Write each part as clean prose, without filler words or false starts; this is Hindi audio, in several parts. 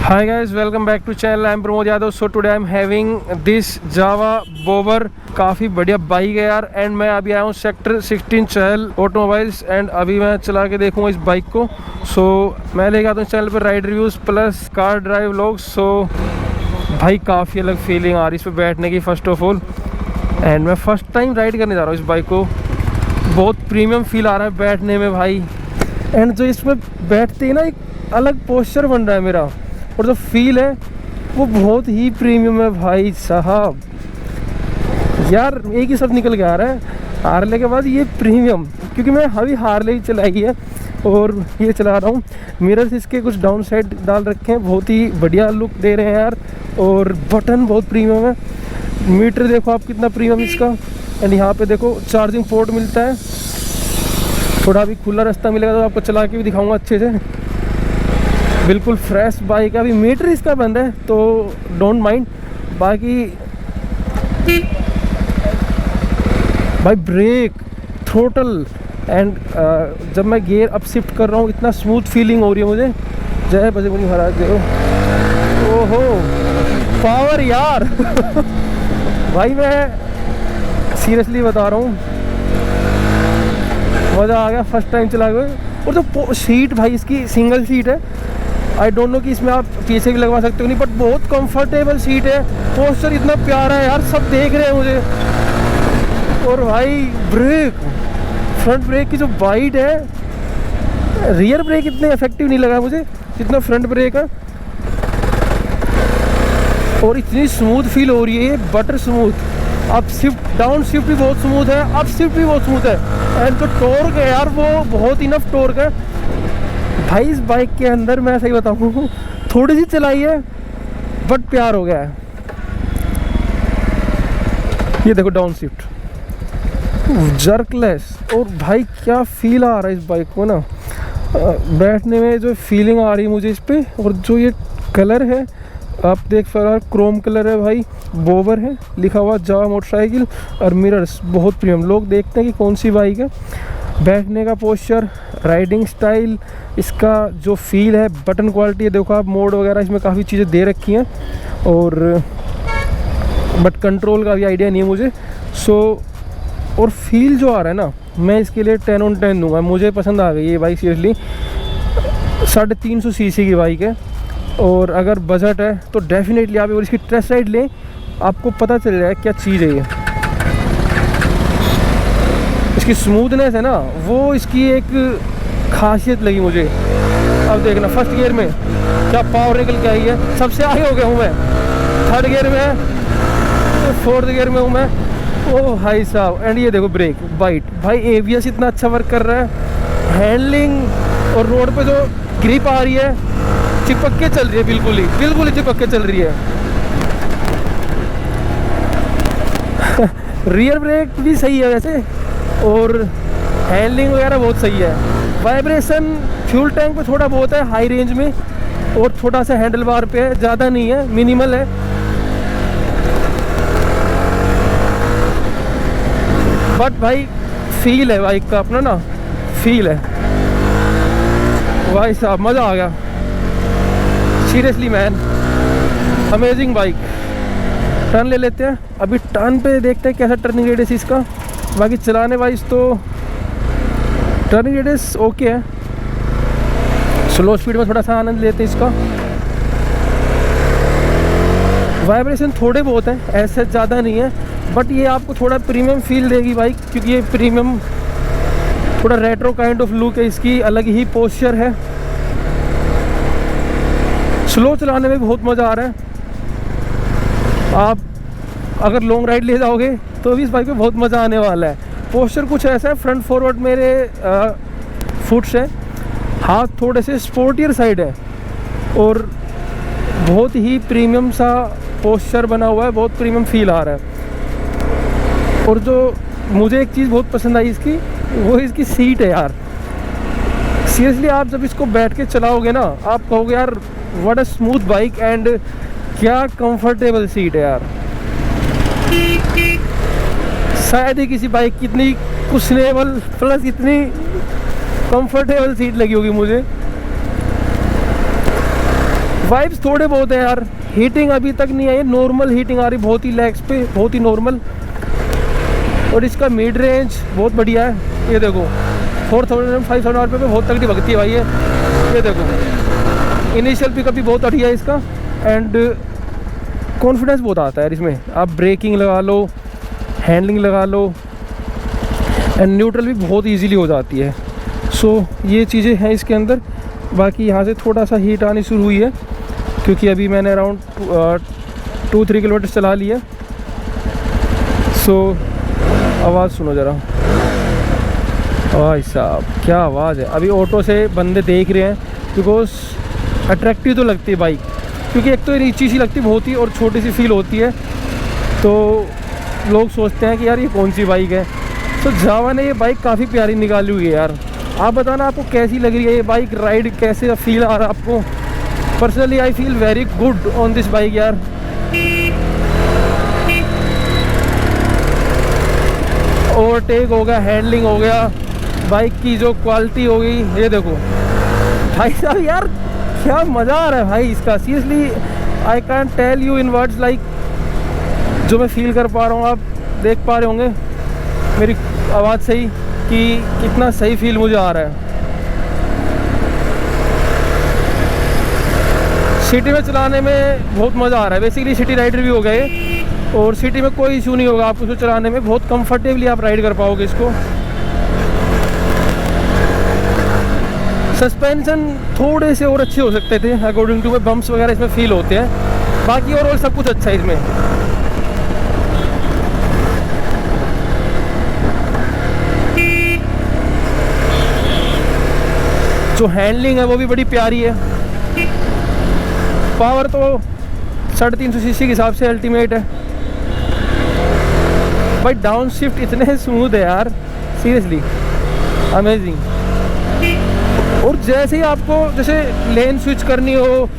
Hi guys, welcome back to channel. I am Pramod Yadav. So today I am having this Java Bobber. काफ़ी बढ़िया बाइक है यार. एंड मैं अभी आया हूँ सेक्टर 16 चहल ऑटोमोबाइल्स. एंड अभी मैं चला के देखूँगा इस बाइक को. सो मैं लेके आता हूँ चैनल पर ride reviews plus car drive vlogs. So भाई काफ़ी अलग फीलिंग आ रही है इस पर बैठने की फर्स्ट ऑफ ऑल. एंड मैं फर्स्ट टाइम राइड करने जा रहा हूँ इस बाइक को. बहुत प्रीमियम फील आ रहा है बैठने में भाई. एंड जो इसमें बैठते ही ना एक अलग पोस्चर बन रहा है मेरा. और जो फील है वो बहुत ही प्रीमियम है भाई साहब. यार एक ही सब निकल के आ रहा है हार्ले के बाद ये प्रीमियम. क्योंकि मैं अभी हार्ले ही चलाई है और ये चला रहा हूँ. मिरर्स इसके कुछ डाउन साइड डाल रखे हैं, बहुत ही बढ़िया लुक दे रहे हैं यार. और बटन बहुत प्रीमियम है. मीटर देखो आप कितना प्रीमियम इसका. एंड यहाँ पे देखो चार्जिंग पोर्ट मिलता है. थोड़ा अभी खुला रास्ता मिलेगा तो आपको चला के भी दिखाऊंगा अच्छे से. बिल्कुल फ्रेश बाइक है. अभी मीटर इसका बंद है तो डोंट माइंड. बाकी भाई ब्रेक थ्रोटल एंड जब मैं गियर अप शिफ्ट कर रहा हूँ इतना स्मूथ फीलिंग हो रही है मुझे. जय बजरंगी महाराज देव. ओहो पावर यार. भाई मैं सीरियसली बता रहा हूँ मज़ा आ गया फर्स्ट टाइम चला के. और जो सीट भाई इसकी सिंगल सीट है. आई डोंट नो कि इसमें आप पीछे भी लगवा सकते हो नहीं, बट बहुत कंफर्टेबल सीट है. पोस्चर इतना प्यारा है यार, सब देख रहे हैं मुझे. और भाई ब्रेक, फ्रंट ब्रेक की जो बाइट है. रियर ब्रेक इतने इफेक्टिव नहीं लगा मुझे जितना फ्रंट ब्रेक है. और इतनी स्मूथ फील हो रही है ये, butter smooth. Up shift down shift भी बहुत स्मूथ है, अप शिफ्ट भी बहुत स्मूथ है. एंड जो टॉर्क है यार वो बहुत इनफ टॉर्क है भाई. इस बाइक के अंदर मैं सही बताऊँ थोड़ी सी चलाई है बट प्यार हो गया है. ये देखो डाउन शिफ्ट जर्कलेस. और भाई क्या फील आ रहा है इस बाइक को ना बैठने में. जो फीलिंग आ रही है मुझे इस पे. और जो ये कलर है आप देख पा रहे, क्रोम कलर है भाई. बोबर है लिखा हुआ जावा मोटरसाइकिल. और मिरर्स बहुत प्रीमियम. लोग देखते हैं कि कौन सी बाइक है. बैठने का पोस्चर, राइडिंग स्टाइल, इसका जो फील है, बटन क्वालिटी देखो आप. मोड वगैरह इसमें काफ़ी चीज़ें दे रखी हैं. और बट कंट्रोल का भी आइडिया नहीं है मुझे. सो और फील जो आ रहा है ना, मैं इसके लिए 10 on 10 दूंगा. मुझे पसंद आ गई ये बाइक सीरियसली. 350 cc की बाइक है. और अगर बजट है तो डेफिनेटली आप इसकी टेस्ट राइड लें, आपको पता चल जाएगा क्या चीज़ है ये. इसकी स्मूथनेस है ना वो इसकी एक खासियत लगी मुझे. अब देखना फर्स्ट गियर में क्या पावर निकल के आई है. सबसे आगे हो गया हूँ मैं. थर्ड गियर में है तो फोर्थ गियर में हूँ मैं. ओह भाई साहब. एंड ये देखो ब्रेक बाइट भाई. एबीएस इतना अच्छा वर्क कर रहा है. हैंडलिंग और रोड पे जो ग्रिप आ रही है चिपक के चल रही है. बिल्कुल ही चिपक के चल रही है. रियर ब्रेक भी सही है वैसे. और हैंडलिंग वगैरह बहुत सही है. वाइब्रेशन फ्यूल टैंक पे थोड़ा बहुत है हाई रेंज में. और थोड़ा सा हैंडल बार पे है, ज़्यादा नहीं है, मिनिमल है. बट भाई फील है बाइक का अपना ना, फील है भाई साहब. मज़ा आ गया seriously man. Amazing bike. Turn ले लेते हैं. अभी टर्न पे देखते हैं कैसा टर्निंग रेडियस इसका. बाकी चलाने वाइज तो टर्निंग रेडियस ओके है. स्लो स्पीड में थोड़ा सा आनंद लेते हैं इसका. वाइब्रेशन थोड़े बहुत हैं, ऐसे ज़्यादा नहीं है. बट ये आपको थोड़ा प्रीमियम फील देगी बाइक. क्योंकि ये प्रीमियम थोड़ा रेट्रो काइंड ऑफ लुक है इसकी. अलग ही पोस्चर है. स्लो चलाने में बहुत मज़ा आ रहा है. आप अगर लॉन्ग राइड ले जाओगे तो भी इस बाइक में बहुत मज़ा आने वाला है. पोस्चर कुछ ऐसा है, फ्रंट फॉरवर्ड मेरे फुट्स है. हाथ थोड़े से स्पोर्टियर साइड है. और बहुत ही प्रीमियम सा पोस्चर बना हुआ है. बहुत प्रीमियम फील आ रहा है. और जो मुझे एक चीज़ बहुत पसंद आई इसकी, वो इसकी सीट है यार. सीरियसली आप जब इसको बैठ के चलाओगे ना आप कहोगे यार what a smooth bike. And क्या कंफर्टेबल सीट है यार. शायद ही किसी बाइक की इतनी कुशनेबल प्लस इतनी कंफर्टेबल सीट लगी होगी मुझे. वाइब्स थोड़े बहुत है यार, हीटिंग अभी तक नहीं आई, नॉर्मल हीटिंग आ रही बहुत ही लेग्स पे, बहुत ही नॉर्मल। और इसका मिड रेंज बहुत बढ़िया है, ये देखो 4000-5000 आरपीएम पे बहुत तगड़ी भगती है भाई ये देखो। इनिशियल पिकअप भी बहुत बढ़िया है इसका, एंड कॉन्फिडेंस बहुत आता है यार इसमें। आप ब्रेकिंग लगा लो, हैंडलिंग लगा लो, एंड न्यूट्रल भी बहुत इजीली हो जाती है। सो ये चीज़ें हैं इसके अंदर। बाकी यहाँ से थोड़ा सा हीट आनी शुरू हुई है क्योंकि अभी मैंने अराउंड 2-3 किलोमीटर चला लिया। सो आवाज़ सुनो ज़रा, भाई साहब क्या आवाज़ है। अभी ऑटो से बंदे देख रहे हैं बिकॉज अट्रैक्टिव तो लगती है बाइक, क्योंकि एक तो नीची सी लगती बहुत ही और छोटी सी फील होती है, तो लोग सोचते हैं कि यार ये कौन सी बाइक है। तो जावा ने ये बाइक काफ़ी प्यारी निकाली हुई है यार। आप बताना आपको कैसी लग रही है ये बाइक, राइड कैसे फील आ रहा है आपको। Personally I feel very good on this bike यार। ओवरटेक हो गया, हैंडलिंग हो गया, बाइक की जो क्वालिटी हो गई, ये देखो भाई साहब यार क्या मज़ा आ रहा है भाई इसका। Seriously I can tell you in words, like जो मैं फील कर पा रहा हूँ, आप देख पा रहे होंगे मेरी आवाज़ से ही कि कितना सही फील मुझे आ रहा है। सिटी में चलाने में बहुत मज़ा आ रहा है। बेसिकली सिटी राइडर भी हो गए और सिटी में कोई इशू नहीं होगा आपको इसको चलाने में, बहुत कंफर्टेबली आप राइड कर पाओगे इसको। सस्पेंशन थोड़े से और अच्छे हो सकते थे अकॉर्डिंग टू, बम्प्स वगैरह इसमें फील होते हैं, बाकी ओवरऑल सब कुछ अच्छा है इसमें। जो हैंडलिंग है वो भी बड़ी प्यारी है। पावर तो 350 सीसी के हिसाब से अल्टीमेट है भाई। डाउन शिफ्ट इतने स्मूथ है यार, सीरियसली अमेजिंग। और जैसे ही आपको जैसे लेन स्विच करनी हो,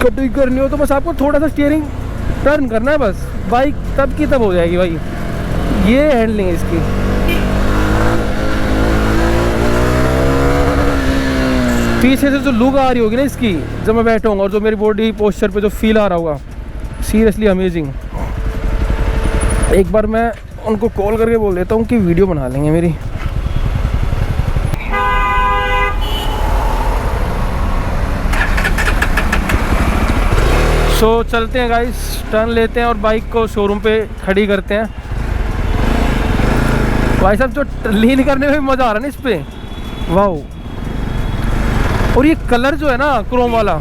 कटिंग करनी हो, तो बस आपको थोड़ा सा स्टीयरिंग टर्न करना है, बस बाइक तब की तब हो जाएगी भाई। ये हैंडलिंग है इसकी। पीछे से जो लुक आ रही होगी ना इसकी जब मैं बैठा हूँ, और जो मेरी बॉडी पोस्चर पे जो फील आ रहा होगा, सीरियसली अमेजिंग। एक बार मैं उनको कॉल करके बोल देता हूँ कि वीडियो बना लेंगे मेरी। सो चलते हैं गाइस, टर्न लेते हैं और बाइक को शोरूम पे खड़ी करते हैं। भाई साहब जो लीन करने में मज़ा आ रहा है ना इस पर, वाह। और ये कलर जो है ना क्रोम वाला,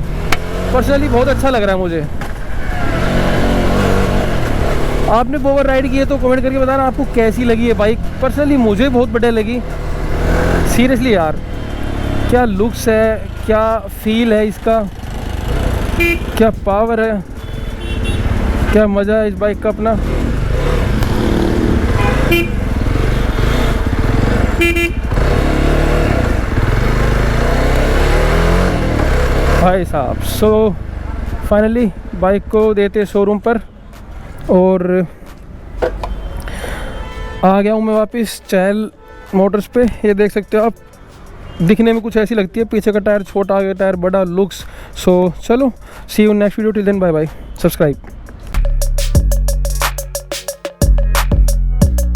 पर्सनली बहुत अच्छा लग रहा है मुझे। आपने बोवर राइड की है तो कमेंट करके बताना आपको कैसी लगी है बाइक। पर्सनली मुझे बहुत बढ़िया लगी, सीरियसली यार। क्या लुक्स है, क्या फील है इसका, क्या पावर है, क्या मज़ा है इस बाइक का अपना। भाई साहब, सो फाइनली बाइक को देते शोरूम पर और आ गया हूँ मैं वापस चहल मोटर्स पे। ये देख सकते हो आप, दिखने में कुछ ऐसी लगती है, पीछे का टायर छोटा, आगे टायर बड़ा, लुक्स। सो चलो, see you next video, till then bye bye, subscribe.